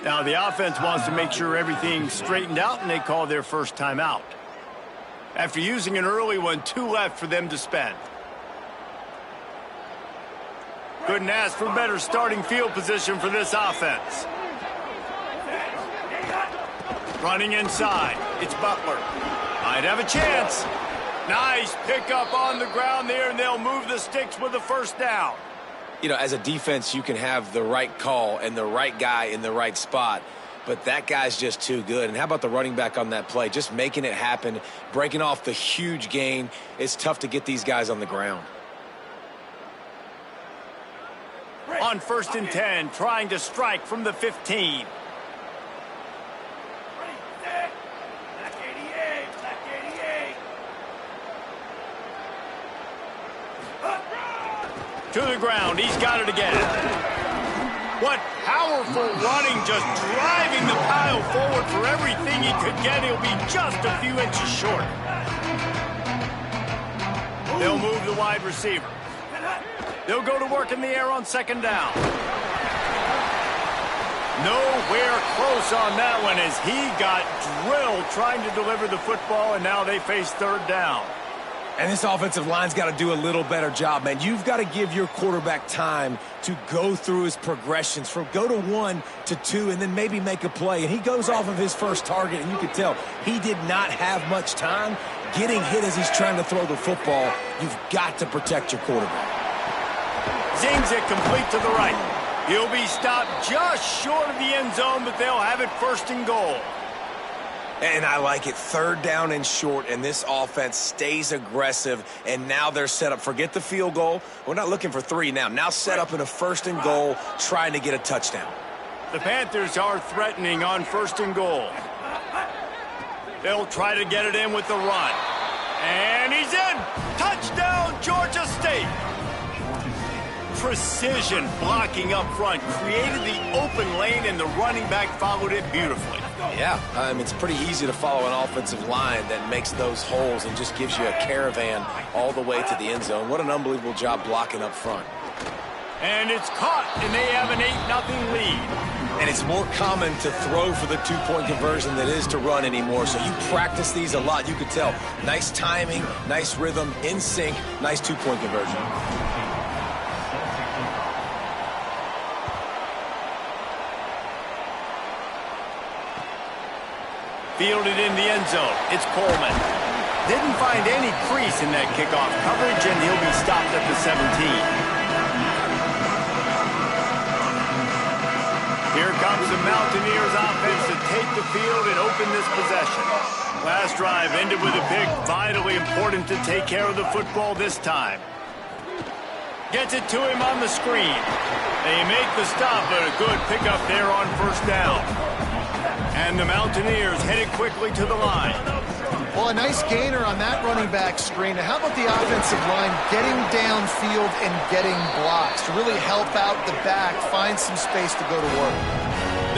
Now the offense wants to make sure everything's straightened out, and they call their first timeout. After using an early one, 2 left for them to spend. Couldn't ask for better starting field position for this offense. Running inside, it's Butler. Might have a chance. Nice pickup on the ground there, and they'll move the sticks with the first down. You know, as a defense, you can have the right call and the right guy in the right spot, but that guy's just too good. And how about the running back on that play? Just making it happen, breaking off the huge gain. It's tough to get these guys on the ground. On 1st and 10, trying to strike from the 15. To the ground, he's got it again. What powerful running, just driving the pile forward for everything he could get. He'll be just a few inches short. They'll move the wide receiver. They'll go to work in the air on 2nd down. Nowhere close on that one as he got drilled trying to deliver the football, and now they face 3rd down. And this offensive line's got to do a little better job, man. You've got to give your quarterback time to go through his progressions from go to 1 to 2 and then maybe make a play. And he goes off of his first target, and you can tell he did not have much time getting hit as he's trying to throw the football. You've got to protect your quarterback. Zings it complete to the right. He'll be stopped just short of the end zone, but they'll have it 1st and goal. And I like it. 3rd down and short, and this offense stays aggressive, and now they're set up. Forget the field goal. We're not looking for 3 now. Now set up in a 1st and goal, trying to get a touchdown. The Panthers are threatening on 1st and goal. They'll try to get it in with the run. And he's in. Touchdown, Georgia State. Precision blocking up front created the open lane, and the running back followed it beautifully. Yeah, it's pretty easy to follow an offensive line that makes those holes and just gives you a caravan all the way to the end zone. What an unbelievable job blocking up front. And it's caught, and they have an 8-0 lead. And it's more common to throw for the 2-point conversion than it is to run anymore. So you practice these a lot. You could tell. Nice timing, nice rhythm, in sync, nice 2-point conversion. Fielded in the end zone. It's Coleman. Didn't find any crease in that kickoff coverage, and he'll be stopped at the 17. Here comes the Mountaineers offense to take the field and open this possession. Last drive ended with a pick. Vitally important to take care of the football this time. Gets it to him on the screen. They make the stop, but a good pickup there on 1st down. And the Mountaineers headed quickly to the line. Well, a nice gainer on that running back screen. How about the offensive line getting downfield and getting blocks to really help out the back, find some space to go to work?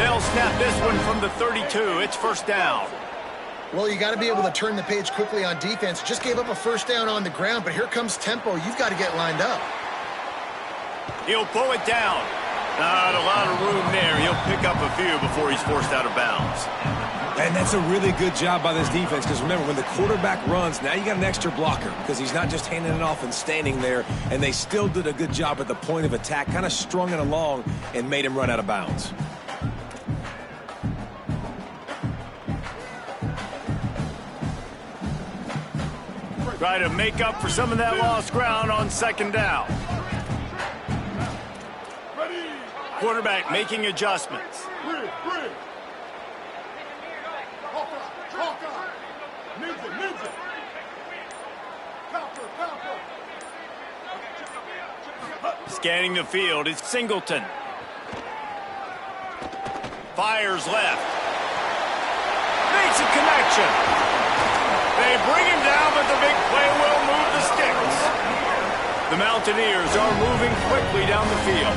They'll snap this one from the 32. It's 1st down. Well, you got to be able to turn the page quickly on defense. Just gave up a 1st down on the ground, but here comes tempo. You've got to get lined up. He'll pull it down. Not a lot of room there. He'll pick up a few before he's forced out of bounds. And that's a really good job by this defense, because remember, when the quarterback runs, now you got an extra blocker, because he's not just handing it off and standing there, and they still did a good job at the point of attack, kind of strung it along and made him run out of bounds. Try to make up for some of that lost ground on 2nd down. Quarterback making adjustments. Scanning the field is Singleton. Fires left. Makes a connection. They bring him down, but the big play will move the sticks. The Mountaineers are moving quickly down the field.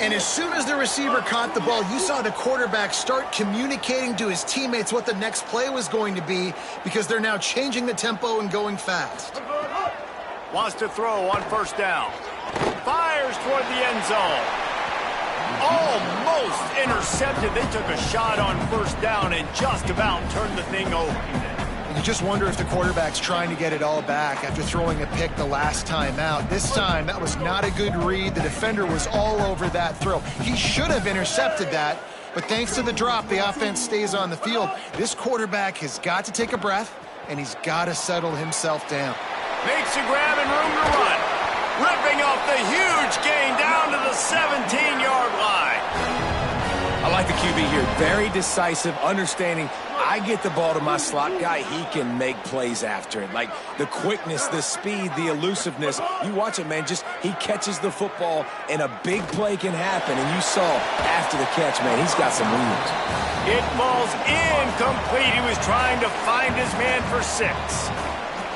And as soon as the receiver caught the ball, you saw the quarterback start communicating to his teammates what the next play was going to be, because they're now changing the tempo and going fast. Wants to throw on 1st down. Fires toward the end zone. almost intercepted. They took a shot on first down and just about turned the thing over. You just wonder if the quarterback's trying to get it all back after throwing a pick the last time out. This time, that was not a good read. The defender was all over that throw. He should have intercepted that, but thanks to the drop, the offense stays on the field. This quarterback has got to take a breath, and he's got to settle himself down. Makes a grab and room to run. Ripping off the huge gain down to the 17-yard line. I like the QB here. Very decisive, understanding I get the ball to my slot guy, he can make plays after it. Like the quickness, the speed, the elusiveness. You watch it, man, just he catches the football and a big play can happen. And you saw after the catch, man, he's got some wheels. It falls incomplete. He was trying to find his man for 6.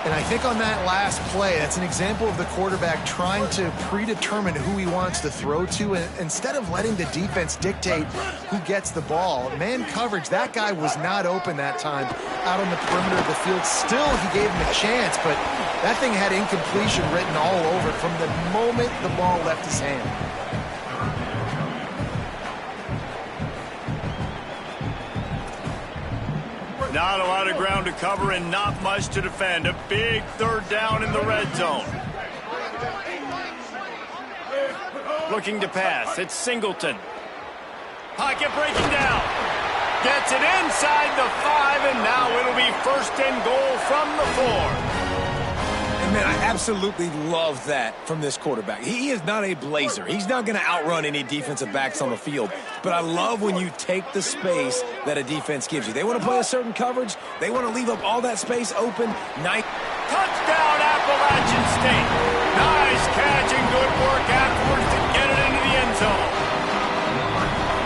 And I think on that last play, that's an example of the quarterback trying to predetermine who he wants to throw to, and instead of letting the defense dictate who gets the ball. Man coverage, that guy was not open that time out on the perimeter of the field. Still, he gave him a chance, but that thing had incompletion written all over it from the moment the ball left his hand. Not a lot of ground to cover and not much to defend. A big third down in the red zone. Looking to pass. It's Singleton. Pocket breaking down. Gets it inside the 5, and now it'll be 1st and goal from the 4. And, man, I absolutely love that from this quarterback. He is not a blazer. He's not going to outrun any defensive backs on the field. But I love when you take the space that a defense gives you. They want to play a certain coverage. They want to leave up all that space open. Touchdown, Appalachian State. Nice catch and good work afterwards to get it into the end zone.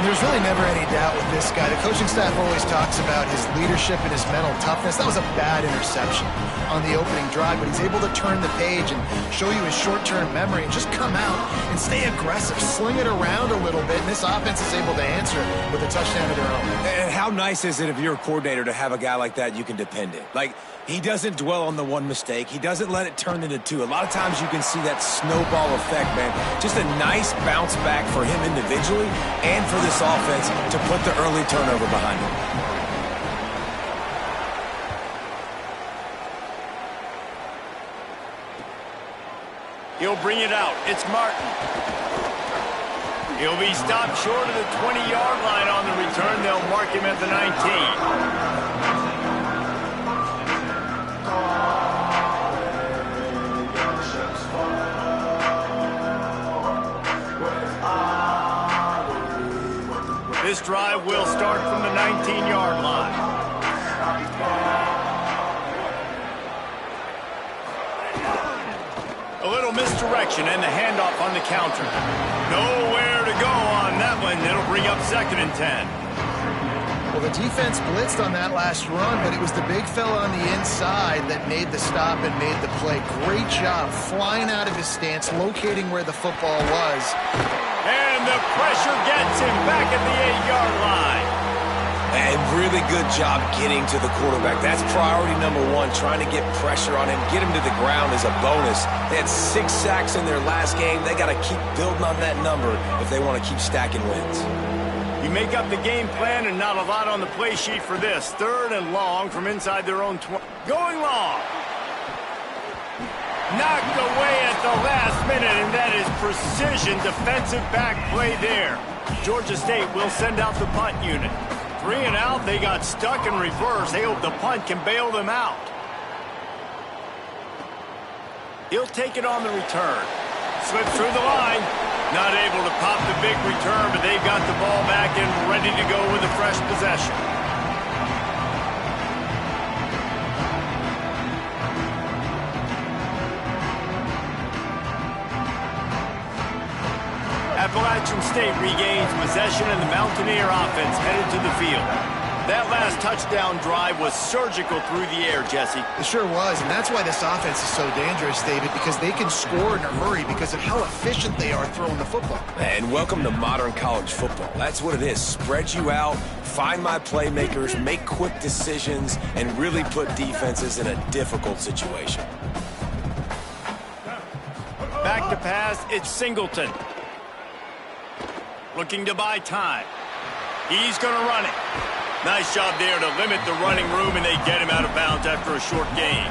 There's really never any doubt with this guy. The coaching staff always talks about his leadership and his mental toughness. That was a bad interception on the opening drive, but he's able to turn the page and show you his short-term memory and just come out and stay aggressive, sling it around a little bit, and this offense is able to answer with a touchdown of their own. And how nice is it if you're a coordinator to have a guy like that you can depend on? Like, he doesn't dwell on the one mistake. He doesn't let it turn into 2. A lot of times you can see that snowball effect, man. Just a nice bounce back for him individually and for this offense to put the early turnover behind him. He'll bring it out. It's Martin. He'll be stopped short of the 20-yard line on the return. They'll mark him at the 19. This drive will start from the 19-yard line. A little misdirection and the handoff on the counter. Nowhere to go on that one. It'll bring up 2nd and 10. Well, the defense blitzed on that last run, but it was the big fella on the inside that made the stop and made the play. Great job flying out of his stance, locating where the football was. And the pressure gets him back at the 8-yard line. And really good job getting to the quarterback. That's priority number 1, trying to get pressure on him. Get him to the ground is a bonus. They had 6 sacks in their last game. They got to keep building on that number if they want to keep stacking wins. You make up the game plan and not a lot on the play sheet for this. 3rd and long from inside their own 20. Going long. Knocked away at the last minute, and that is precision defensive back play there. Georgia State will send out the punt unit. 3 and out, they got stuck in reverse. They hope the punt can bail them out. He'll take it on the return. Slips through the line. Not able to pop the big return, but they've got the ball back and ready to go with a fresh possession. Appalachian State regains possession and the Mountaineer offense headed to the field. That last touchdown drive was surgical through the air, Jesse. It sure was, and that's why this offense is so dangerous, David, because they can score in a hurry because of how efficient they are throwing the football. And welcome to modern college football. That's what it is. Spread you out, find my playmakers, make quick decisions, and really put defenses in a difficult situation. Back to pass, it's Singleton. looking to buy time. He's going to run it. Nice job there to limit the running room, and they get him out of bounds after a short gain.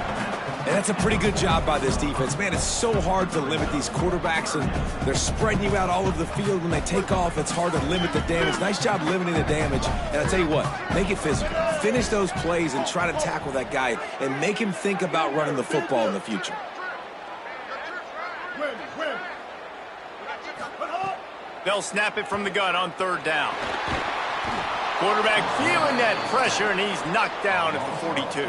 And that's a pretty good job by this defense. Man, it's so hard to limit these quarterbacks, and they're spreading you out all over the field. When they take off, it's hard to limit the damage. Nice job limiting the damage. And I'll tell you what, make it physical. Finish those plays and try to tackle that guy and make him think about running the football in the future. They'll snap it from the gun on 3rd down. Quarterback feeling that pressure, and he's knocked down at the 42.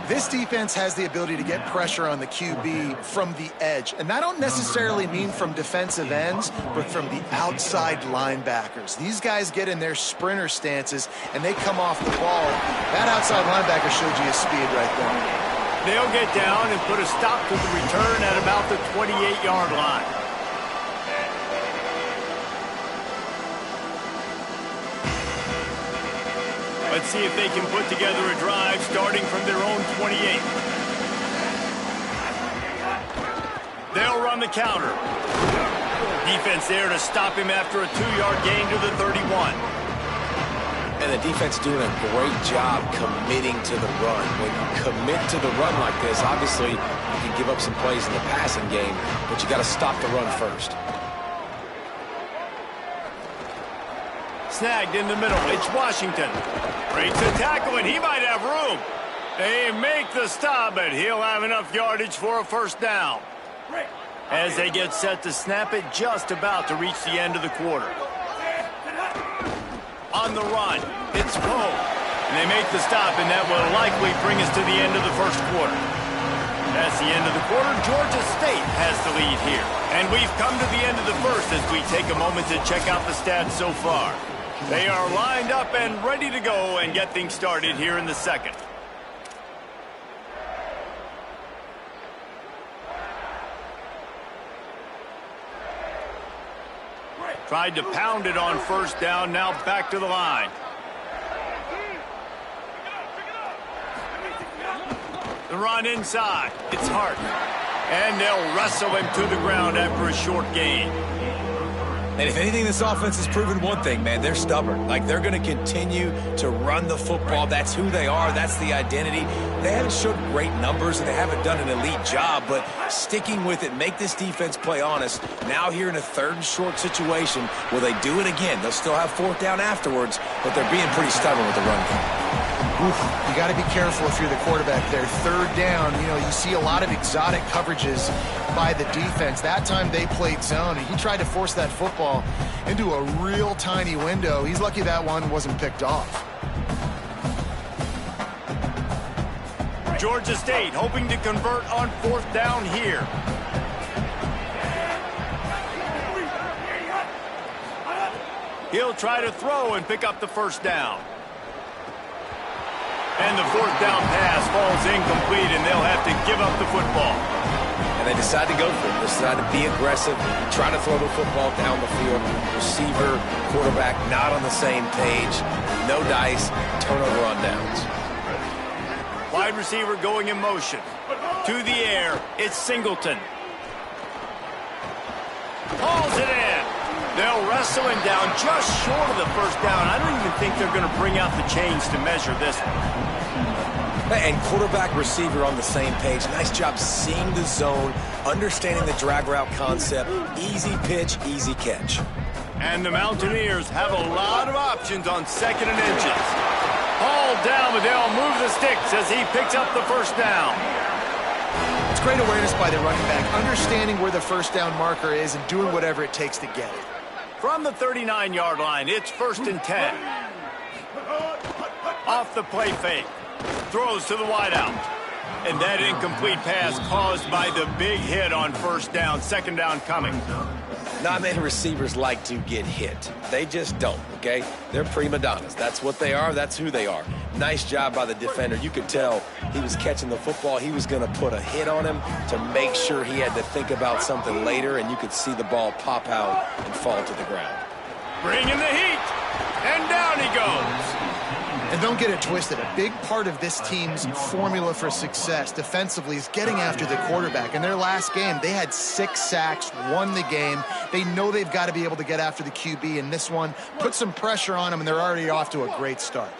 This defense has the ability to get pressure on the QB from the edge. And that don't necessarily mean from defensive ends, but from the outside linebackers. These guys get in their sprinter stances, and they come off the ball. That outside linebacker showed you his speed right there. They'll get down and put a stop to the return at about the 28-yard line. Let's see if they can put together a drive starting from their own 28. They'll run the counter. Defense there to stop him after a 2-yard gain to the 31. And the defense doing a great job committing to the run. When you commit to the run like this, obviously you can give up some plays in the passing game, but you got to stop the run first. Snagged in the middle. It's Washington. Breaks the tackle, and he might have room. They make the stop, but he'll have enough yardage for a 1st down. As they get set to snap it, just about to reach the end of the quarter. On the run, it's Poe. And they make the stop, and that will likely bring us to the end of the 1st quarter. That's the end of the quarter. Georgia State has the lead here. And we've come to the end of the 1st as we take a moment to check out the stats so far. They are lined up and ready to go and get things started here in the 2nd. Tried to pound it on 1st down, now back to the line. The run inside. It's Hart. And they'll wrestle him to the ground after a short gain. And if anything, this offense has proven one thing, man. They're stubborn. Like, they're going to continue to run the football. That's who they are. That's the identity. They haven't showed great numbers, and they haven't done an elite job, but sticking with it, make this defense play honest. Now here in a 3rd and short situation, will they do it again? They'll still have 4th down afterwards, but they're being pretty stubborn with the run game. Oof, you got to be careful if you're the quarterback there. 3rd down, you see a lot of exotic coverages by the defense. That time they played zone, and he tried to force that football into a real tiny window. He's lucky that one wasn't picked off. Georgia State hoping to convert on 4th down here. He'll try to throw and pick up the 1st down. And the 4th down pass falls incomplete, and they'll have to give up the football. And they decide to go for it. They decide to be aggressive, try to throw the football down the field. Receiver, quarterback not on the same page. No dice, turnover on downs. Wide receiver going in motion. To the air, it's Singleton. Hauls it in. They'll wrestle him down just short of the 1st down. I don't even think they're going to bring out the chains to measure this one. And quarterback, receiver on the same page. Nice job seeing the zone, understanding the drag route concept. Easy pitch, easy catch. And the Mountaineers have a lot of options on 2nd and inches. Hauled down, but they'll move the sticks as he picks up the 1st down. It's great awareness by the running back, understanding where the 1st down marker is and doing whatever it takes to get it. From the 39-yard line, it's 1st and 10. Off the play fake. Throws to the wideout. And that incomplete pass caused by the big hit on 1st down. 2nd down coming. Not many receivers like to get hit. They just don't, okay? They're prima donnas. That's what they are. That's who they are. Nice job by the defender. You could tell he was catching the football. He was going to put a hit on him to make sure he had to think about something later, and you could see the ball pop out and fall to the ground. Bringing the heat. And down he goes. And don't get it twisted. A big part of this team's formula for success defensively is getting after the quarterback. In their last game, they had 6 sacks, won the game. They know they've got to be able to get after the QB, and this one put some pressure on them, and they're already off to a great start.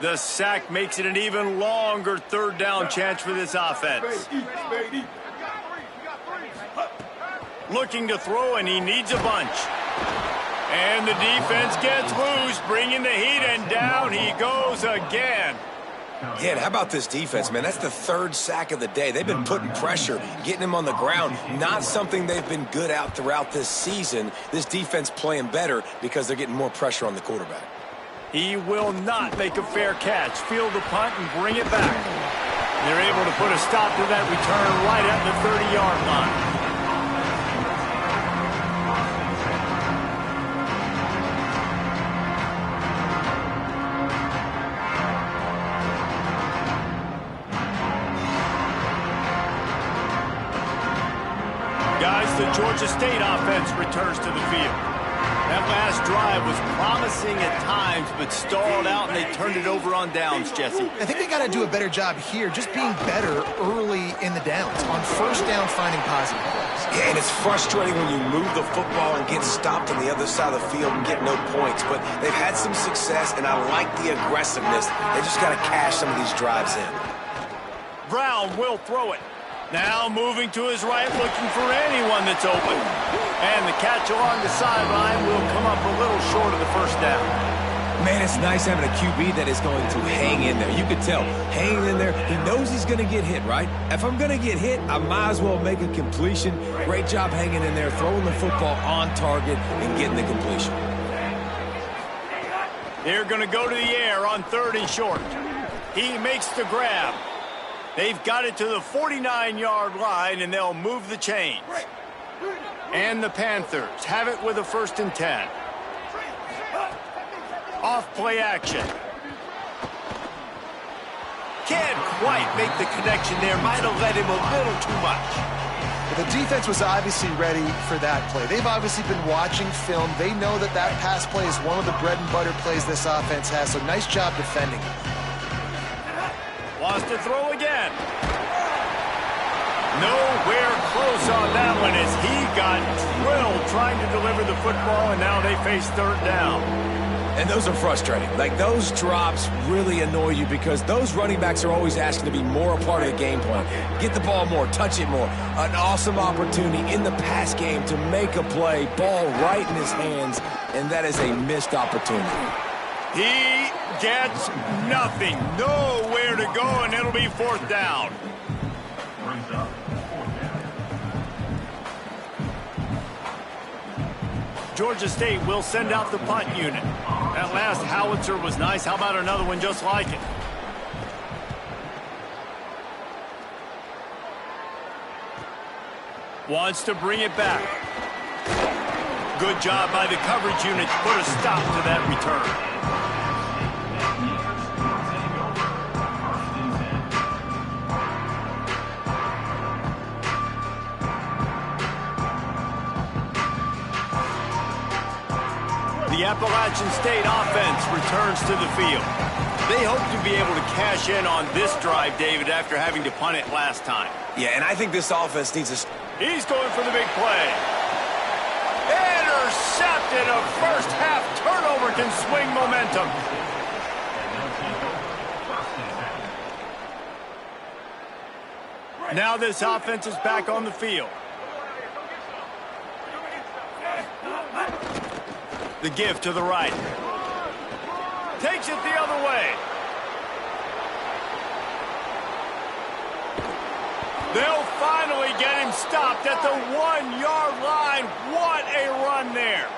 The sack makes it an even longer third down chance for this offense. Looking to throw, and he needs a bunch. And the defense gets loose, bringing the heat, and down he goes again. Yeah, and how about this defense, man? That's the 3rd sack of the day. They've been putting pressure, getting him on the ground. Not something they've been good at throughout this season. This defense playing better because they're getting more pressure on the quarterback. He will not make a fair catch. Field the punt and bring it back. They're able to put a stop to that return right at the 30-yard line. Guys, the Georgia State offense returns to the field. That last drive was promising at times, but stalled out, and they turned it over on downs, Jesse. I think they got to do a better job here, just being better early in the downs. On first down, finding positive plays. Yeah, and it's frustrating when you move the football and get stopped on the other side of the field and get no points. But they've had some success, and I like the aggressiveness. They just got to cash some of these drives in. Brown will throw it. Now moving to his right, looking for anyone that's open. And the catch along the sideline will come up a little short of the first down. Man, it's nice having a QB that is going to hang in there. You can tell, hanging in there, he knows he's going to get hit, right? If I'm going to get hit, I might as well make a completion. Great job hanging in there, throwing the football on target and getting the completion. They're going to go to the air on 3rd and short. He makes the grab. They've got it to the 49-yard line, and they'll move the chains. And the Panthers have it with a 1st and 10. Off play action. Can't quite make the connection there. Might have let him a little too much. Well, the defense was obviously ready for that play. They've obviously been watching film. They know that that pass play is one of the bread and butter plays this offense has, so nice job defending. Wants to throw again. Nowhere close on that one as he got drilled trying to deliver the football, and now they face 3rd down. And those are frustrating. Like, those drops really annoy you because those running backs are always asking to be more a part of the game plan. Get the ball more, touch it more. An awesome opportunity in the pass game to make a play, ball right in his hands, and that is a missed opportunity. He gets nothing. Nowhere to go, and it'll be 4th down. Georgia State will send out the punt unit. That last howitzer was nice. How about another one just like it? Wants to bring it back. Good job by the coverage unit to put a stop to that return. The Appalachian State offense returns to the field. They hope to be able to cash in on this drive, David, after having to punt it last time. Yeah, and I think this offense needs a... He's going for the big play. Intercepted. A first-half turnover can swing momentum. Now this offense is back on the field. The give to the right. Takes it the other way. They'll finally get him stopped at the 1-yard line. What a run there.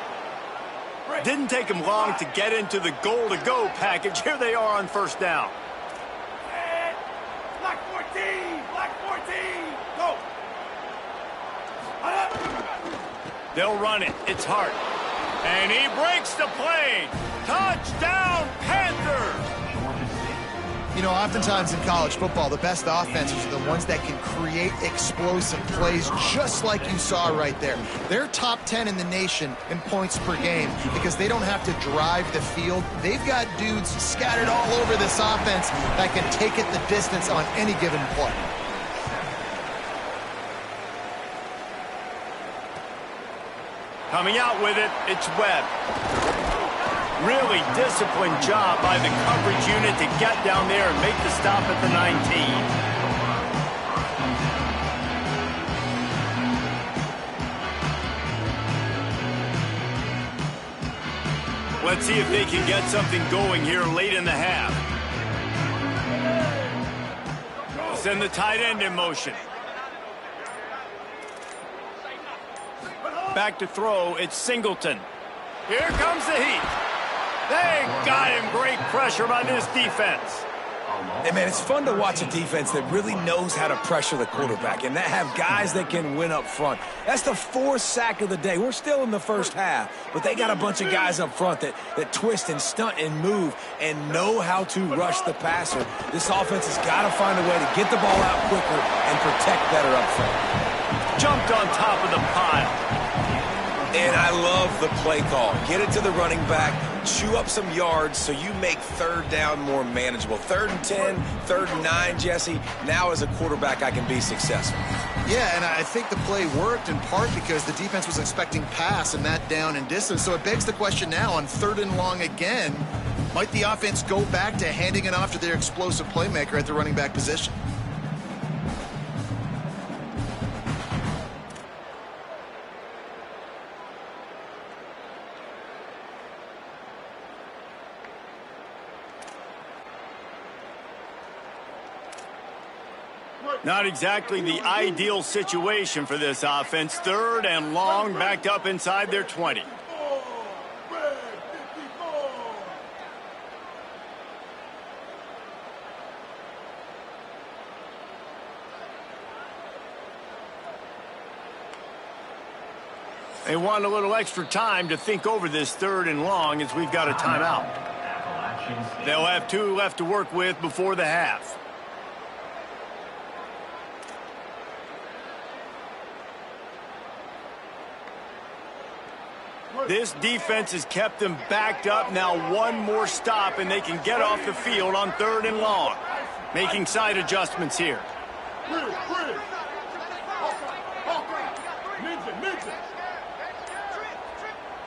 Didn't take him long to get into the goal-to-go package. Here they are on 1st down. Black 14! Black 14! Go! They'll run it. It's Hart. And he breaks the plane. Touchdown, Panthers! You know, oftentimes in college football, the best offenses are the ones that can create explosive plays, just like you saw right there. They're top 10 in the nation in points per game because they don't have to drive the field. They've got dudes scattered all over this offense that can take it the distance on any given play. Coming out with it, it's Webb. Really disciplined job by the coverage unit to get down there and make the stop at the 19. Let's see if they can get something going here late in the half. Send the tight end in motion. Back to throw, it's Singleton. Here comes the heat. They got him. Great pressure by this defense. Hey, man, it's fun to watch a defense that really knows how to pressure the quarterback and that have guys that can win up front. That's the 4th sack of the day. We're still in the first half, but they got a bunch of guys up front that twist and stunt and move and know how to rush the passer. This offense has got to find a way to get the ball out quicker and protect better up front. Jumped on top of the pile. And I love the play call. Get it to the running back, chew up some yards so you make 3rd down more manageable. 3rd and 10, 3rd and 9, Jesse. Now as a quarterback, I can be successful. Yeah, and I think the play worked in part because the defense was expecting pass and that down and distance. So it begs the question now on 3rd and long again, might the offense go back to handing it off to their explosive playmaker at the running back position? Not exactly the ideal situation for this offense. 3rd and long, backed up inside their 20. They want a little extra time to think over this 3rd and long as we've got a timeout. They'll have 2 left to work with before the half. This defense has kept them backed up. Now 1 more stop and they can get off the field on 3rd and long. Making side adjustments here.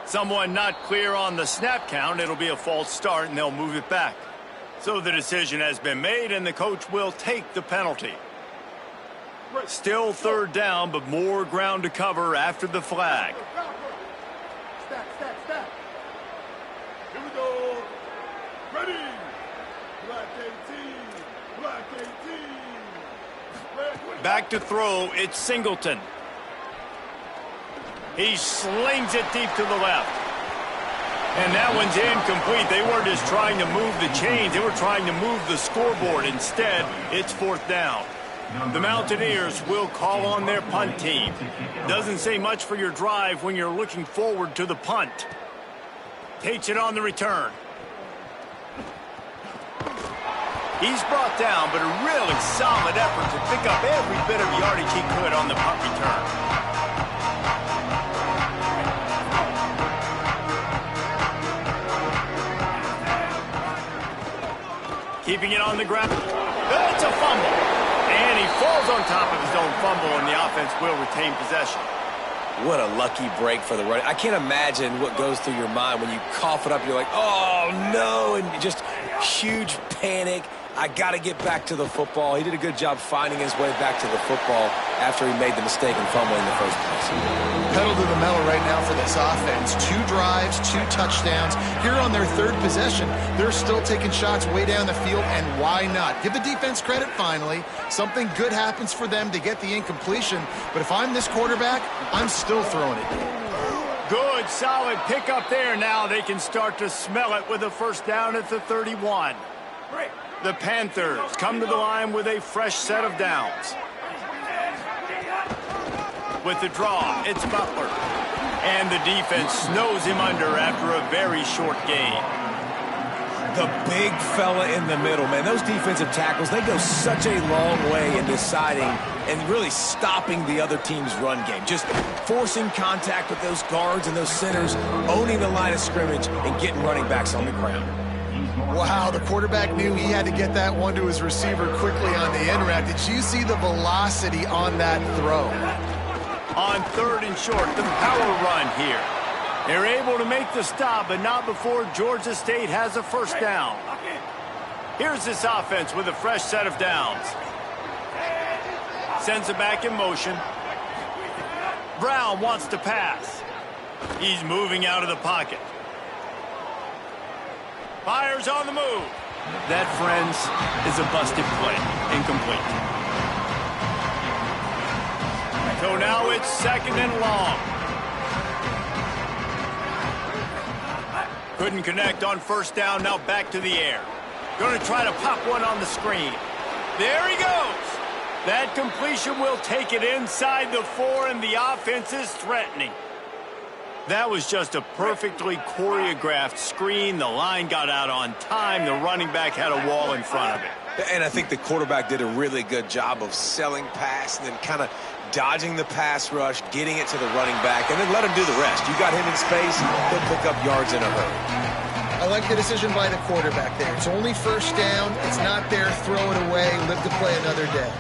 Someone not clear on the snap count. It'll be a false start and they'll move it back. So the decision has been made and the coach will take the penalty. Still 3rd down, but more ground to cover after the flag. Here we go. Ready. Black 18. Black 18. Back to throw, it's Singleton. He slings it deep to the left. And that one's incomplete. They weren't just trying to move the chains. They were trying to move the scoreboard. Instead, it's 4th down. The Mountaineers will call on their punt team. Doesn't say much for your drive when you're looking forward to the punt. Takes it on the return. He's brought down, but a really solid effort to pick up every bit of yardage he could on the punt return. Keeping it on the ground. It's a fumble. And he falls on top of his own fumble, and the offense will retain possession. What a lucky break for the run. I can't imagine what goes through your mind when you cough it up. You're like, oh, no, and just huge panic. I got to get back to the football. He did a good job finding his way back to the football after he made the mistake and fumble in the first place. Pedal to the metal right now for this offense. 2 drives, 2 touchdowns. Here on their 3rd possession, they're still taking shots way down the field, and why not? Give the defense credit finally. Something good happens for them to get the incompletion, but if I'm this quarterback, I'm still throwing it. Good, solid pickup there. Now they can start to smell it with a 1st down at the 31. The Panthers come to the line with a fresh set of downs. With the draw, it's Butler. And the defense snows him under after a very short gain. The big fella in the middle, man. Those defensive tackles, they go such a long way in deciding and really stopping the other team's run game. Just forcing contact with those guards and those centers, owning the line of scrimmage, and getting running backs on the ground. Wow, the quarterback knew he had to get that one to his receiver quickly on the in route. Did you see the velocity on that throw? On 3rd and short, the power run here. They're able to make the stop, but not before Georgia State has a first down. Here's this offense with a fresh set of downs. Sends it back in motion. Brown wants to pass. He's moving out of the pocket. Fires on the move. That, friends, is a busted play. Incomplete. So now it's 2nd and long. Couldn't connect on first down. Now back to the air. Going to try to pop one on the screen. There he goes. That completion will take it inside the 4, and the offense is threatening. That was just a perfectly choreographed screen. The line got out on time. The running back had a wall in front of it. And I think the quarterback did a really good job of selling pass and then kind of dodging the pass rush, getting it to the running back, and then let him do the rest. You got him in space, he'll pick up yards in a hurry. I like the decision by the quarterback there. It's only first down. It's not there. Throw it away. Live to play another day.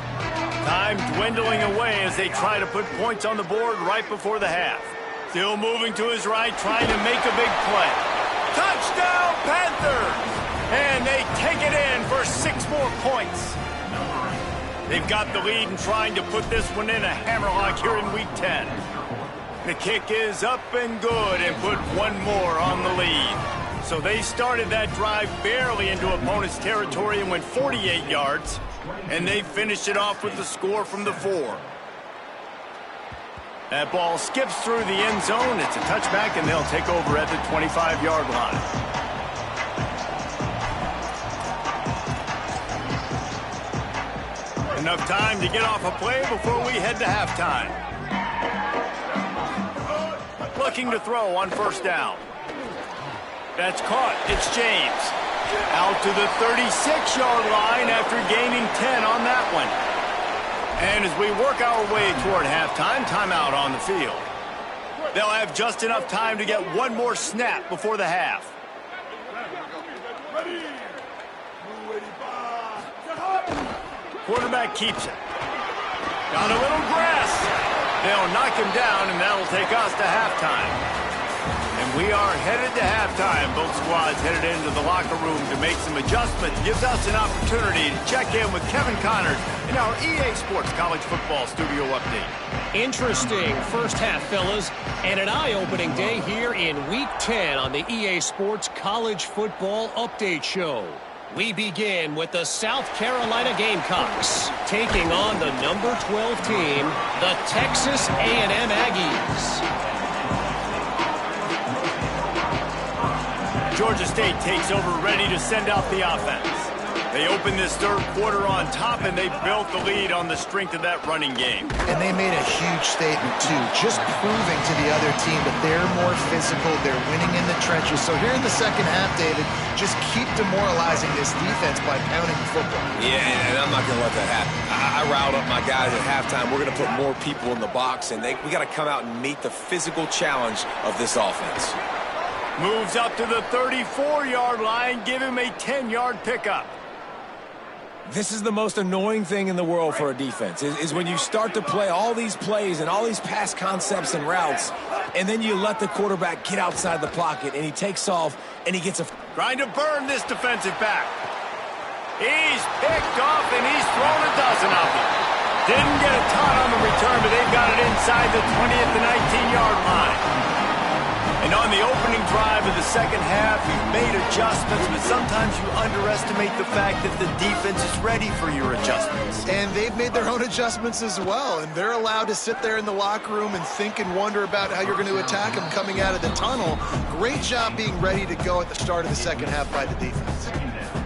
Time dwindling away as they try to put points on the board right before the half. Still moving to his right, trying to make a big play. Touchdown, Panthers! And they take it in for 6 more points. They've got the lead and trying to put this one in a hammerlock here in Week 10. The kick is up and good and put one more on the lead. So they started that drive barely into opponent's territory and went 48 yards. And they finished it off with the score from the 4. That ball skips through the end zone. It's a touchback, and they'll take over at the 25-yard line. Enough time to get off a play before we head to halftime. Looking to throw on first down. That's caught. It's James. Out to the 36-yard line after gaining 10 on that one. And as we work our way toward halftime, timeout on the field. They'll have just enough time to get one more snap before the half. Quarterback keeps it. Got a little grass. They'll knock him down, and that'll take us to halftime. And we are headed to halftime. Both squads headed into the locker room to make some adjustments. Gives us an opportunity to check in with Kevin Connors in our EA Sports College Football Studio Update. Interesting first half, fellas, and an eye-opening day here in Week 10 on the EA Sports College Football Update Show. We begin with the South Carolina Gamecocks taking on the number 12 team, the Texas A&M Aggies. Georgia State takes over, ready to send out the offense. They open this third quarter on top, and they built the lead on the strength of that running game. And they made a huge statement, too, just proving to the other team that they're more physical, they're winning in the trenches. So here in the second half, David, just keep demoralizing this defense by pounding the football. Yeah, and I'm not going to let that happen. I riled up my guys at halftime. We're going to put more people in the box, and we got to come out and meet the physical challenge of this offense. Moves up to the 34-yard line, give him a 10-yard pickup. This is the most annoying thing in the world for a defense, is when you start to play all these plays and all these pass concepts and routes, and then you let the quarterback get outside the pocket, and he takes off, and he gets a... Trying to burn this defensive back. He's picked off, and he's thrown a dozen of them. Didn't get a ton on the return, but they've got it inside the 20th to 19-yard line. And on the opening drive of the second half, you've made adjustments, but sometimes you underestimate the fact that the defense is ready for your adjustments. And they've made their own adjustments as well, and they're allowed to sit there in the locker room and think and wonder about how you're going to attack them coming out of the tunnel. Great job being ready to go at the start of the second half by the defense.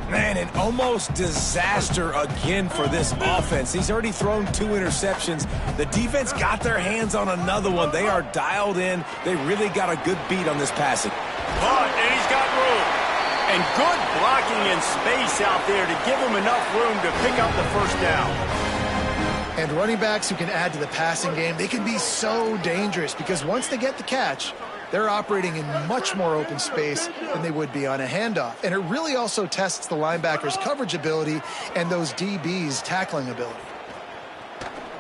Man, an almost disaster again for this offense. He's already thrown 2 interceptions. The defense got their hands on another one. They are dialed in. They really got a good beat on this passing. But, and he's got room. And good blocking in space out there to give him enough room to pick up the first down. And running backs who can add to the passing game, they can be so dangerous because once they get the catch, they're operating in much more open space than they would be on a handoff. And it really also tests the linebackers' coverage ability and those DBs' tackling ability.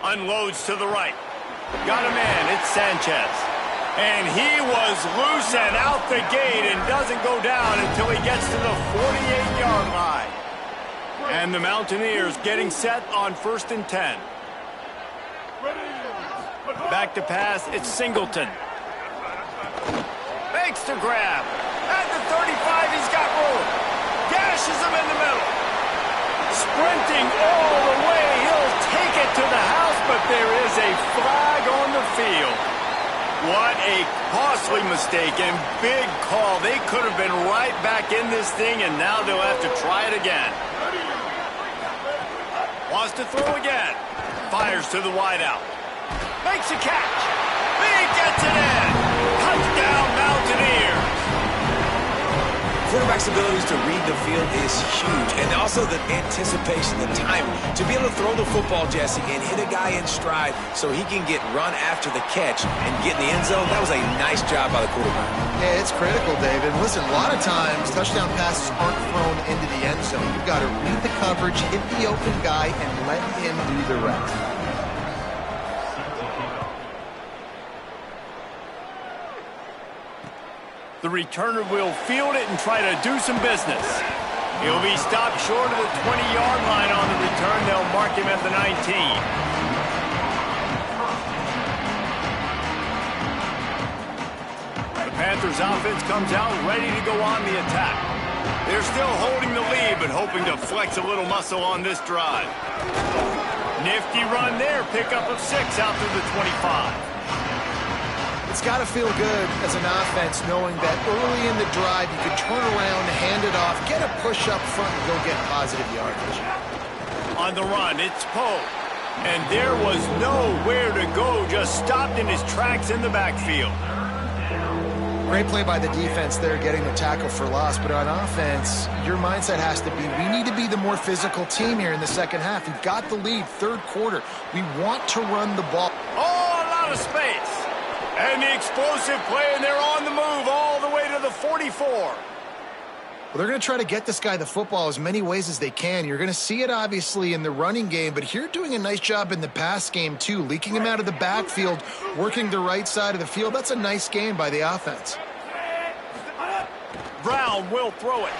Unloads to the right. Got a man. It's Sanchez. And he was loose and out the gate and doesn't go down until he gets to the 48-yard line. And the Mountaineers getting set on 1st and 10. Back to pass. It's Singleton. Makes the grab. At the 35, he's got room. Gashes him in the middle. Sprinting all the way. He'll take it to the house, but there is a flag on the field. What a costly mistake and big call. They could have been right back in this thing, and now they'll have to try it again. Wants to throw again. Fires to the wideout. Makes a catch. He gets it in. Touchdown, Mountaineers. Quarterback's abilities to read the field is huge, and also the anticipation, the timing. To be able to throw the football, Jesse, and hit a guy in stride so he can get run after the catch and get in the end zone, that was a nice job by the quarterback. Yeah, it's critical, David. Listen, a lot of times, touchdown passes aren't thrown into the end zone. You've got to read the coverage, hit the open guy, and let him do the rest. The returner will field it and try to do some business. He'll be stopped short of the 20-yard line on the return. They'll mark him at the 19. The Panthers offense comes out ready to go on the attack. They're still holding the lead, but hoping to flex a little muscle on this drive. Nifty run there. Pickup of 6 out to the 25. It's got to feel good as an offense knowing that early in the drive you can turn around, hand it off, get a push up front, and go get positive yardage. On the run, it's Poe. And there was nowhere to go, just stopped in his tracks in the backfield. Great play by the defense there, getting the tackle for loss. But on offense, your mindset has to be, we need to be the more physical team here in the second half. We've got the lead, third quarter. We want to run the ball. Oh, a lot of space. And the explosive play, and they're on the move all the way to the 44. Well, they're going to try to get this guy the football as many ways as they can. You're going to see it, obviously, in the running game, but here doing a nice job in the pass game, too. Leaking him out of the backfield, working the right side of the field. That's a nice game by the offense. Brown will throw it.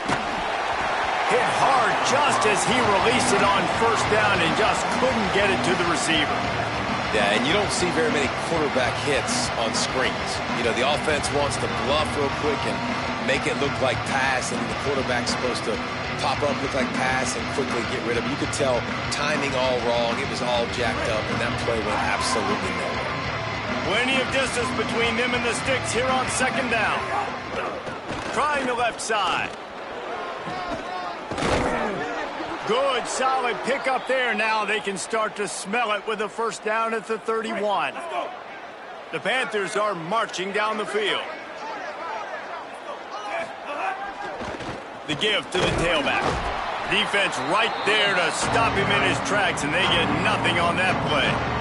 Hit hard just as he released it on 1st down and just couldn't get it to the receiver. Yeah, and you don't see very many quarterback hits on screens. You know, the offense wants to bluff real quick and make it look like pass, and the quarterback's supposed to pop up, look like pass, and quickly get rid of it. You could tell timing all wrong. It was all jacked up, and that play went absolutely nowhere. Plenty of distance between them and the sticks here on 2nd down. Trying the left side. Good, solid pickup there. Now they can start to smell it with a 1st down at the 31. The Panthers are marching down the field. The give to the tailback. Defense right there to stop him in his tracks, and they get nothing on that play.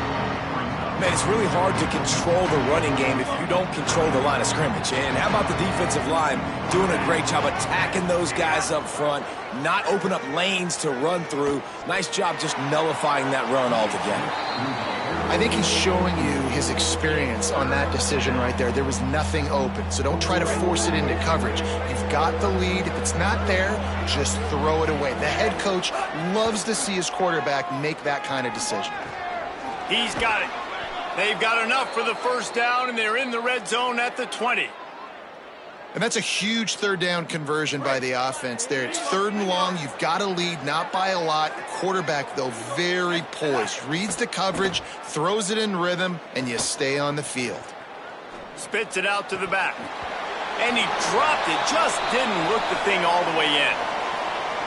Man, it's really hard to control the running game if you don't control the line of scrimmage. And how about the defensive line doing a great job attacking those guys up front, not open up lanes to run through. Nice job just nullifying that run altogether. I think he's showing you his experience on that decision right there. There was nothing open, so don't try to force it into coverage. You've got the lead. If it's not there, just throw it away. The head coach loves to see his quarterback make that kind of decision. He's got it. They've got enough for the 1st down, and they're in the red zone at the 20. And that's a huge 3rd down conversion by the offense there. It's 3rd and long. You've got a lead, not by a lot. Quarterback, though, very poised. Reads the coverage, throws it in rhythm, and you stay on the field. Spits it out to the back. And he dropped it. Just didn't look the thing all the way in.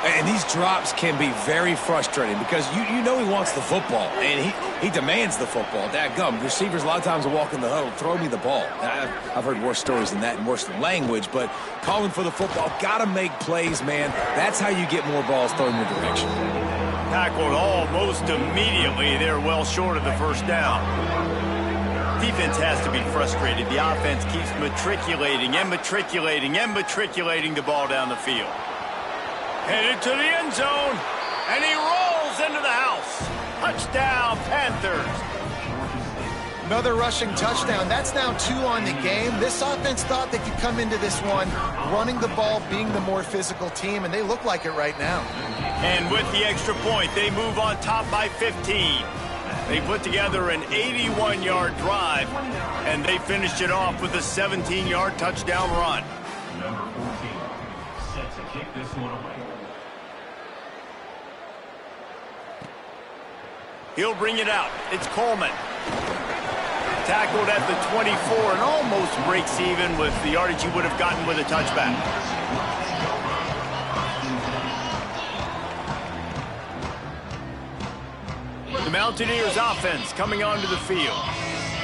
And these drops can be very frustrating because you know he wants the football, and he demands the football. Dadgum, receivers a lot of times will walk in the huddle, throw me the ball. I've heard worse stories than that and worse language, but calling for the football, got to make plays, man. That's how you get more balls thrown your direction. Tackled almost immediately. They're well short of the first down. Defense has to be frustrated. The offense keeps matriculating and matriculating and matriculating the ball down the field. Headed to the end zone, and he rolls into the house. Touchdown, Panthers. Another rushing touchdown. That's now 2 on the game. This offense thought they could come into this one running the ball, being the more physical team, and they look like it right now. And with the extra point, they move on top by 15. They put together an 81-yard drive, and they finished it off with a 17-yard touchdown run. Number 14, set to kick this one away. He'll bring it out. It's Coleman. Tackled at the 24 and almost breaks even with the yardage he would have gotten with a touchback. The Mountaineers offense coming onto the field.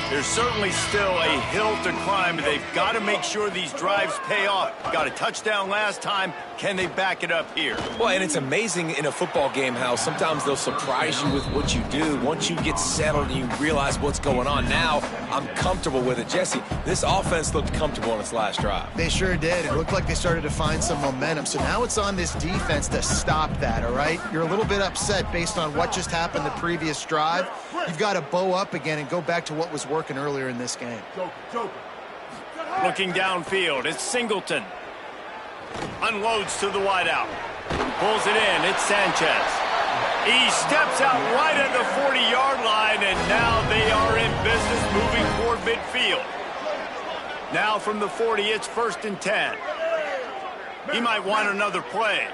There's certainly still a hill to climb, but they've got to make sure these drives pay off. Got a touchdown last time. Can they back it up here? Well, and it's amazing in a football game how sometimes they'll surprise you with what you do. Once you get settled and you realize what's going on, now I'm comfortable with it. Jesse, this offense looked comfortable on its last drive. They sure did. It looked like they started to find some momentum. So now it's on this defense to stop that, all right? You're a little bit upset based on what just happened the previous drive. You've got to bow up again and go back to what was working earlier in this game. Looking downfield, it's Singleton. Unloads to the wideout. Pulls it in, it's Sanchez. He steps out right at the 40-yard line, and now they are in business moving toward midfield. Now from the 40, it's 1st and 10. He might want another play.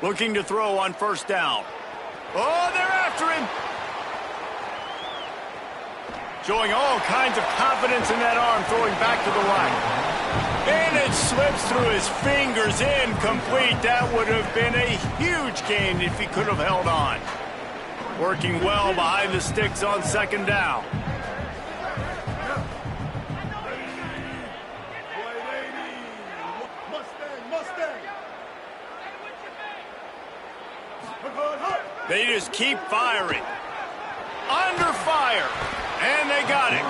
Looking to throw on 1st down. Oh, they're after him. Showing all kinds of confidence in that arm, throwing back to the right. And it slips through his fingers, incomplete. That would have been a huge gain if he could have held on. Working well behind the sticks on 2nd down. They just keep firing. Under fire. And they got it.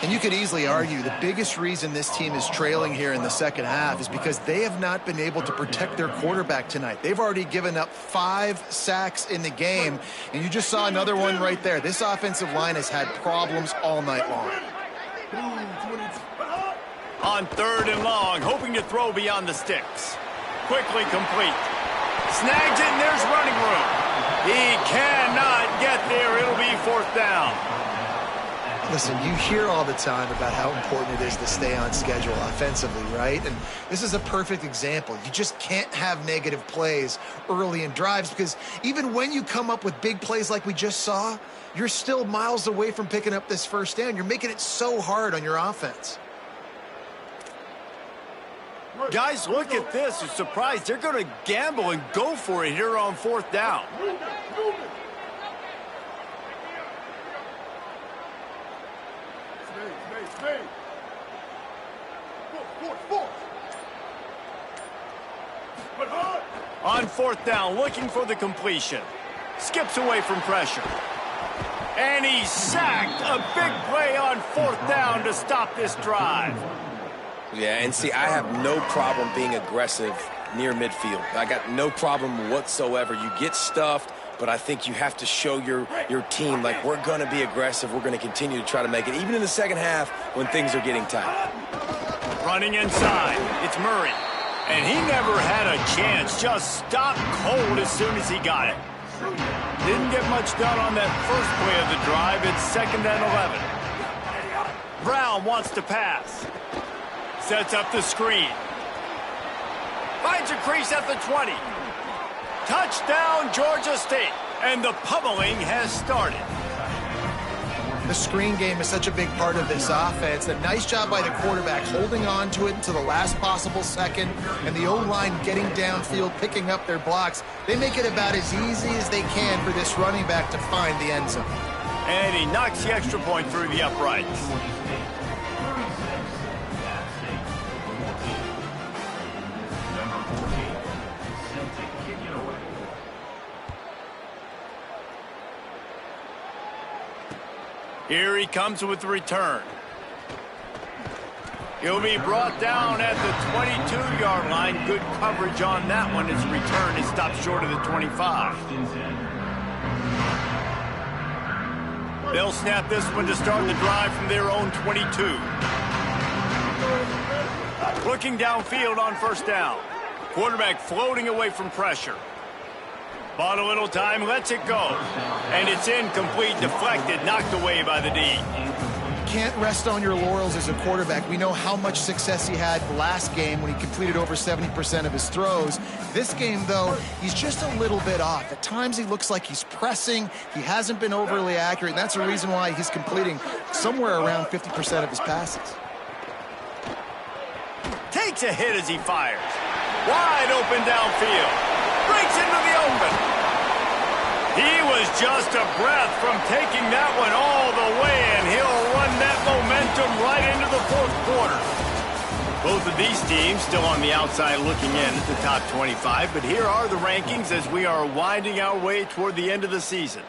And you could easily argue the biggest reason this team is trailing here in the second half is because they have not been able to protect their quarterback tonight. They've already given up 5 sacks in the game, and you just saw another one right there. This offensive line has had problems all night long. On 3rd and long, hoping to throw beyond the sticks. Quickly complete. Snags it, and there's running room. He cannot get there. It'll be 4th down. Listen, you hear all the time about how important it is to stay on schedule offensively, right? And this is a perfect example. You just can't have negative plays early in drives because even when you come up with big plays like we just saw, you're still miles away from picking up this 1st down. You're making it so hard on your offense. Guys, look at this. I'm surprised. They're going to gamble and go for it here on 4th down. On 4th down, looking for the completion. Skips away from pressure. And he's sacked. A big play on 4th down to stop this drive. Yeah, and see, I have no problem being aggressive near midfield. I got no problem whatsoever. You get stuffed, but I think you have to show your team, like, we're going to be aggressive. We're going to continue to try to make it, even in the second half when things are getting tight. Running inside, it's Murray. And he never had a chance, just stopped cold as soon as he got it. Didn't get much done on that first play of the drive. It's 2nd and 11. Brown wants to pass. Sets up the screen. Finds a crease at the 20. Touchdown, Georgia State. And the pummeling has started. The screen game is such a big part of this offense. A nice job by the quarterback holding on to it until the last possible second, and the O-line getting downfield, picking up their blocks. They make it about as easy as they can for this running back to find the end zone. And he knocks the extra point through the uprights. Here he comes with the return. He'll be brought down at the 22-yard line. Good coverage on that one. His return is stopped short of the 25. They'll snap this one to start the drive from their own 22. Looking downfield on first down. Quarterback floating away from pressure. Bought a little time, lets it go. And it's incomplete, deflected, knocked away by the D. Can't rest on your laurels as a quarterback. We know how much success he had last game when he completed over 70% of his throws. This game, though, he's just a little bit off. At times he looks like he's pressing. He hasn't been overly accurate, and that's the reason why he's completing somewhere around 50% of his passes. Takes a hit as he fires. Wide open downfield. Breaks into the open. He was just a breath from taking that one all the way, and he'll run that momentum right into the fourth quarter. Both of these teams still on the outside looking in at the top 25, but here are the rankings as we are winding our way toward the end of the season.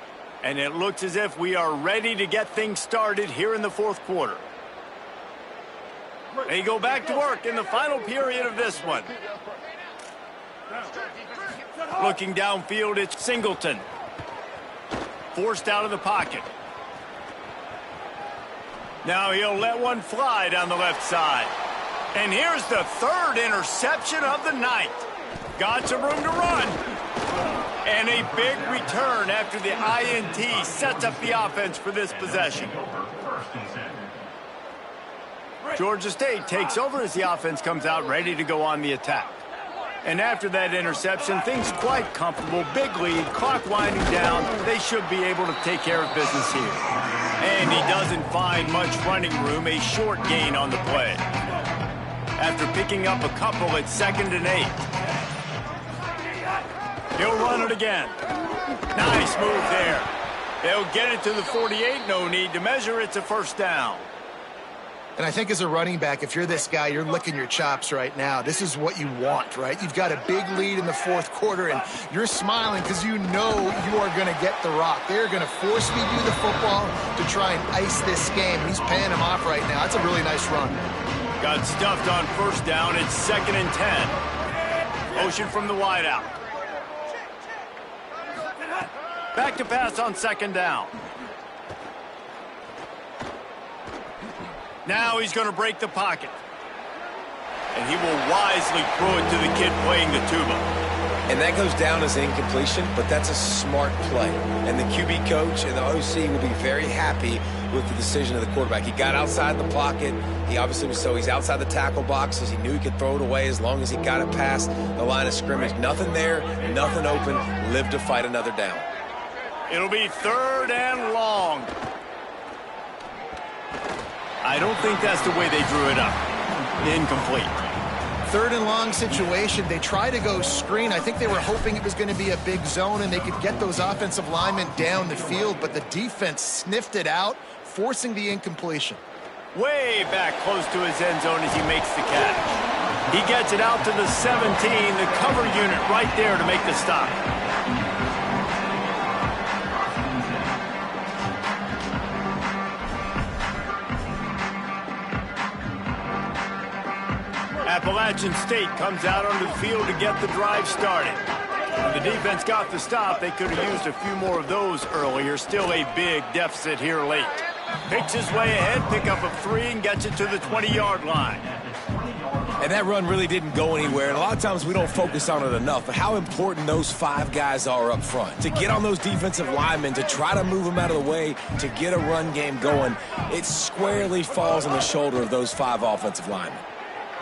And it looks as if we are ready to get things started here in the fourth quarter. They go back to work in the final period of this one. Looking downfield, it's Singleton. Forced out of the pocket. Now he'll let one fly down the left side. And here's the third interception of the night. Got some room to run. And a big return after the INT sets up the offense for this possession. Georgia State takes over as the offense comes out ready to go on the attack. And after that interception, things quite comfortable. Big lead, clock winding down. They should be able to take care of business here. And he doesn't find much running room, a short gain on the play. After picking up a couple at 2nd and 8. He'll run it again. Nice move there. They'll get it to the 48. No need to measure. It's a first down. And I think as a running back, if you're this guy, you're licking your chops right now. This is what you want, right? You've got a big lead in the fourth quarter, and you're smiling because you know you are going to get the rock. They're going to force feed you the football to try and ice this game. He's paying him off right now. That's a really nice run. Got stuffed on first down. It's 2nd and 10. Motion from the wideout. Back to pass on 2nd down. Now he's going to break the pocket. And he will wisely throw it to the kid playing the tuba. And that goes down as an incompletion, but that's a smart play. And the QB coach and the OC will be very happy with the decision of the quarterback. He got outside the pocket. He obviously was he's outside the tackle boxes. He knew he could throw it away as long as he got it past the line of scrimmage. Nothing there, nothing open. Live to fight another down. It'll be 3rd and long. I don't think that's the way they drew it up. Incomplete. 3rd and long situation. They try to go screen. I think they were hoping it was going to be a big zone and they could get those offensive linemen down the field, but the defense sniffed it out, forcing the incompletion. Way back close to his end zone as he makes the catch. He gets it out to the 17, the cover unit right there to make the stop. Appalachian State comes out onto the field to get the drive started. When the defense got the stop, they could have used a few more of those earlier. Still a big deficit here late. Picks his way ahead, pick up of 3, and gets it to the 20-yard line. And that run really didn't go anywhere. And a lot of times we don't focus on it enough, but how important those 5 guys are up front. To get on those defensive linemen, to try to move them out of the way, to get a run game going, it squarely falls on the shoulder of those 5 offensive linemen.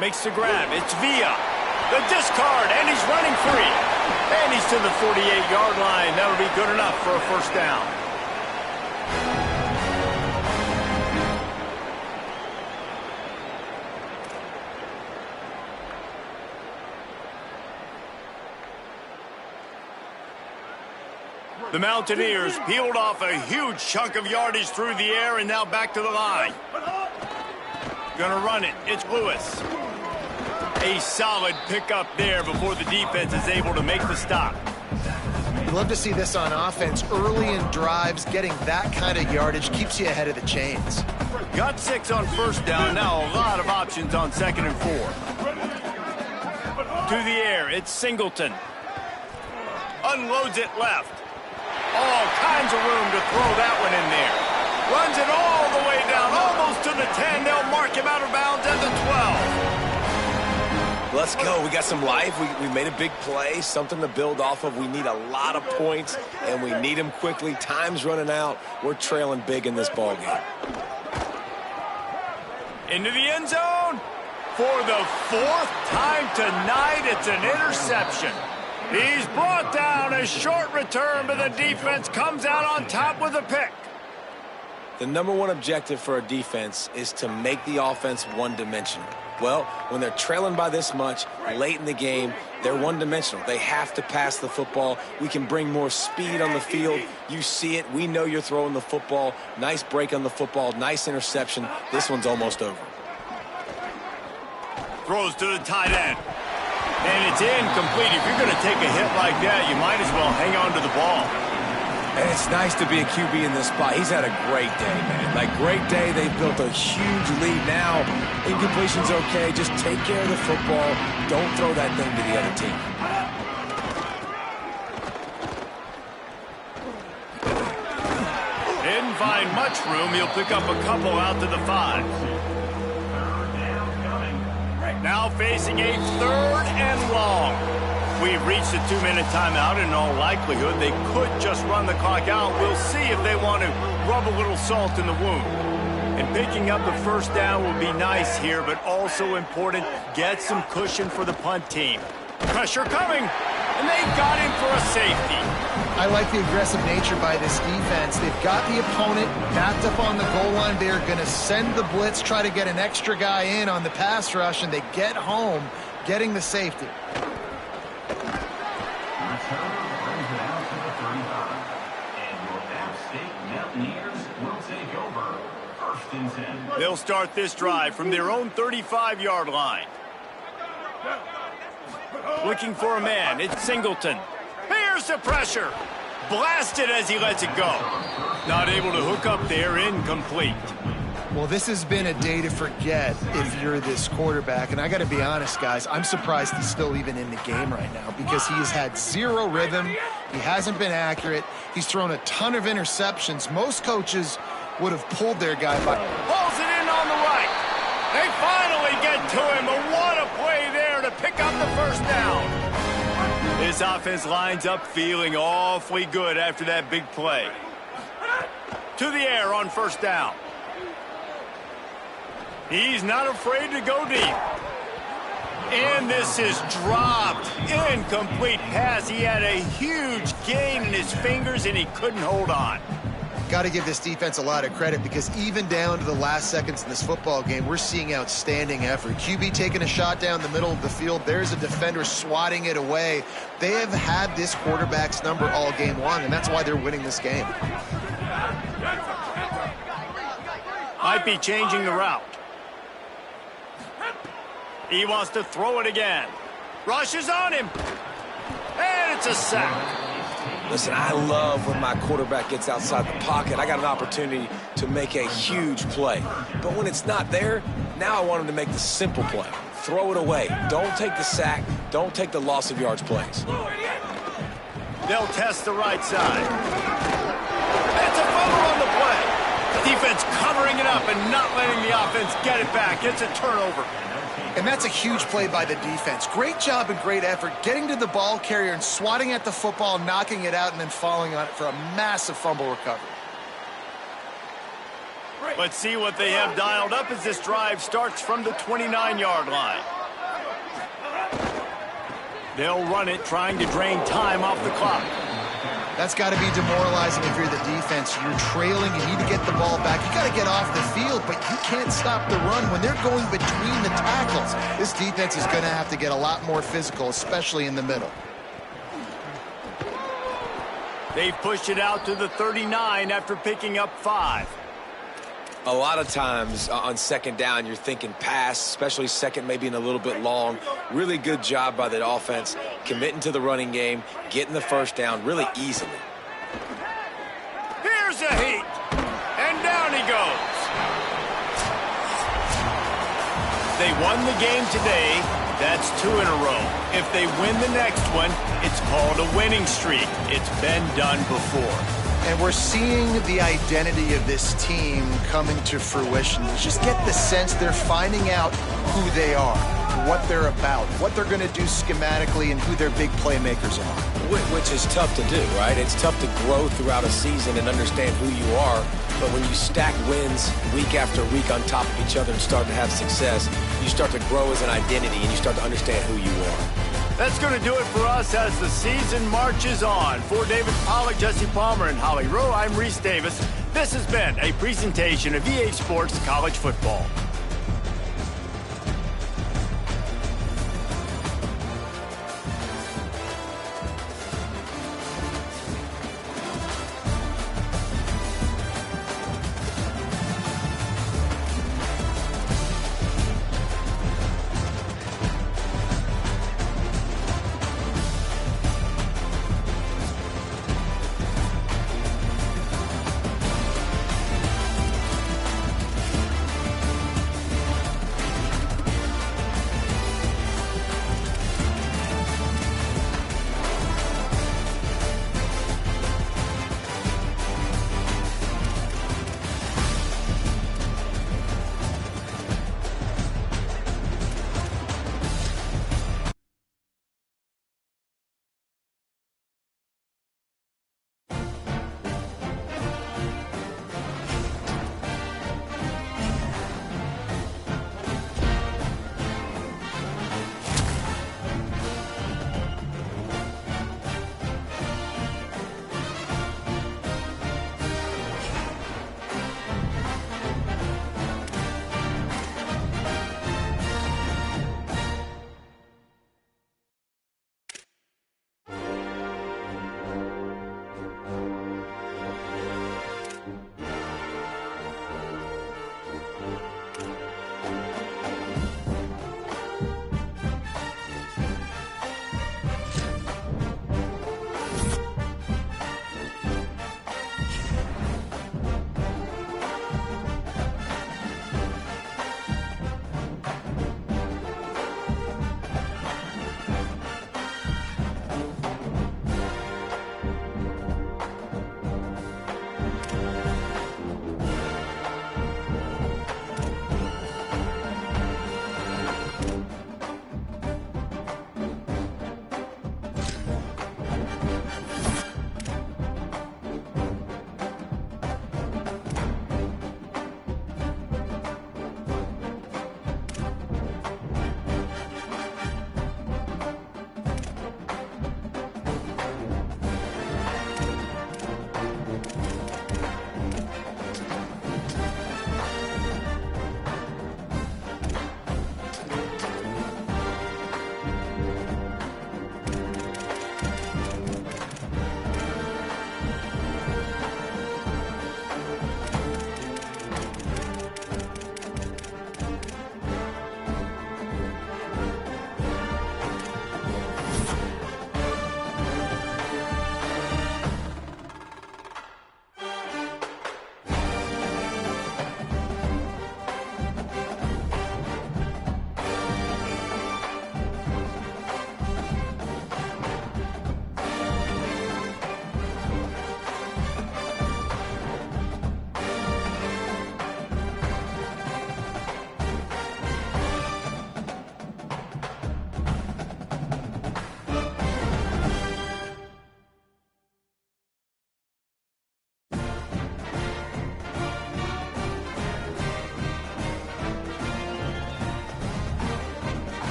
Makes the grab. It's Villa. The discard, and he's running free. And he's to the 48-yard line. That'll be good enough for a first down. The Mountaineers peeled off a huge chunk of yardage through the air and now back to the line. Gonna run it. It's Lewis. A solid pickup there before the defense is able to make the stop. You love to see this on offense. Early in drives, getting that kind of yardage keeps you ahead of the chains. Got 6 on first down. Now a lot of options on 2nd and 4. To the air. It's Singleton. Unloads it left. All kinds of room to throw that one in there. Runs it all the way down, almost to the 10. They'll mark him out of bounds at the 12. Let's go. We got some life. We made a big play, something to build off of. We need a lot of points, and we need them quickly. Time's running out. We're trailing big in this ballgame. Into the end zone. For the 4th time tonight, it's an interception. He's brought down. A short return, but the defense comes out on top with a pick. The number one objective for a defense is to make the offense one-dimensional. Well, when they're trailing by this much late in the game, they're one-dimensional. They have to pass the football. We can bring more speed on the field. You see it. We know you're throwing the football. Nice break on the football. Nice interception. This one's almost over. Throws to the tight end. And it's incomplete. If you're going to take a hit like that, you might as well hang on to the ball. And it's nice to be a QB in this spot. He's had a great day, man. Like, great day. They've built a huge lead now. Incompletion's okay. Just take care of the football. Don't throw that thing to the other team. Didn't find much room. He'll pick up a couple out to the 5. Now facing a 3rd and long. We've reached a 2-minute timeout, and in all likelihood, they could just run the clock out. We'll see if they want to rub a little salt in the wound. And picking up the first down will be nice here, but also important, get some cushion for the punt team. Pressure coming, and they got him for a safety. I like the aggressive nature by this defense. They've got the opponent backed up on the goal line. They're going to send the blitz, try to get an extra guy in on the pass rush, and they get home getting the safety. They'll start this drive from their own 35-yard line. Looking for a man. It's Singleton. Here's the pressure. Blasted as he lets it go. Not able to hook up there. Incomplete. Well, this has been a day to forget if you're this quarterback. And I got to be honest, guys, I'm surprised he's still even in the game right now because he has had zero rhythm. He hasn't been accurate. He's thrown a ton of interceptions. Most coaches would have pulled their guy by. Pulls it in on the right. They finally get to him, but what a play there to pick up the first down. This offense lines up feeling awfully good after that big play. To the air on first down. He's not afraid to go deep. And this is dropped. Incomplete pass. He had a huge gain in his fingers, and he couldn't hold on. Got to give this defense a lot of credit because even down to the last seconds in this football game, we're seeing outstanding effort. QB taking a shot down the middle of the field. There's a defender swatting it away. They have had this quarterback's number all game long, and that's why they're winning this game. Might be changing the route. He wants to throw it again. Rushes on him. And it's a sack. Listen, I love when my quarterback gets outside the pocket. I got an opportunity to make a huge play. But when it's not there, now I want him to make the simple play. Throw it away. Don't take the sack. Don't take the loss of yards plays. They'll test the right side. It's a fumble on the play. The defense covering it up and not letting the offense get it back. It's a turnover. And that's a huge play by the defense. Great job and great effort getting to the ball carrier and swatting at the football, knocking it out, and then falling on it for a massive fumble recovery. Let's see what they have dialed up as this drive starts from the 29-yard line. They'll run it, trying to drain time off the clock. That's got to be demoralizing if you're the defense. You're trailing, you need to get the ball back. You got to get off the field, but you can't stop the run when they're going between the tackles. This defense is going to have to get a lot more physical, especially in the middle. They've pushed it out to the 39 after picking up 5. A lot of times on second down, you're thinking pass, especially second maybe in a little bit long. Really good job by the offense, committing to the running game, getting the first down really easily. Here's a heat, and down he goes. They won the game today. That's 2 in a row. If they win the next one, it's called a winning streak. It's been done before. And we're seeing the identity of this team coming to fruition. You just get the sense they're finding out who they are, what they're about, what they're going to do schematically, and who their big playmakers are. Which is tough to do, right? It's tough to grow throughout a season and understand who you are. But when you stack wins week after week on top of each other and start to have success, you start to grow as an identity and you start to understand who you are. That's going to do it for us as the season marches on. For David Pollack, Jesse Palmer, and Holly Rowe, I'm Reese Davis. This has been a presentation of EA Sports College Football.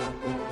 Ready.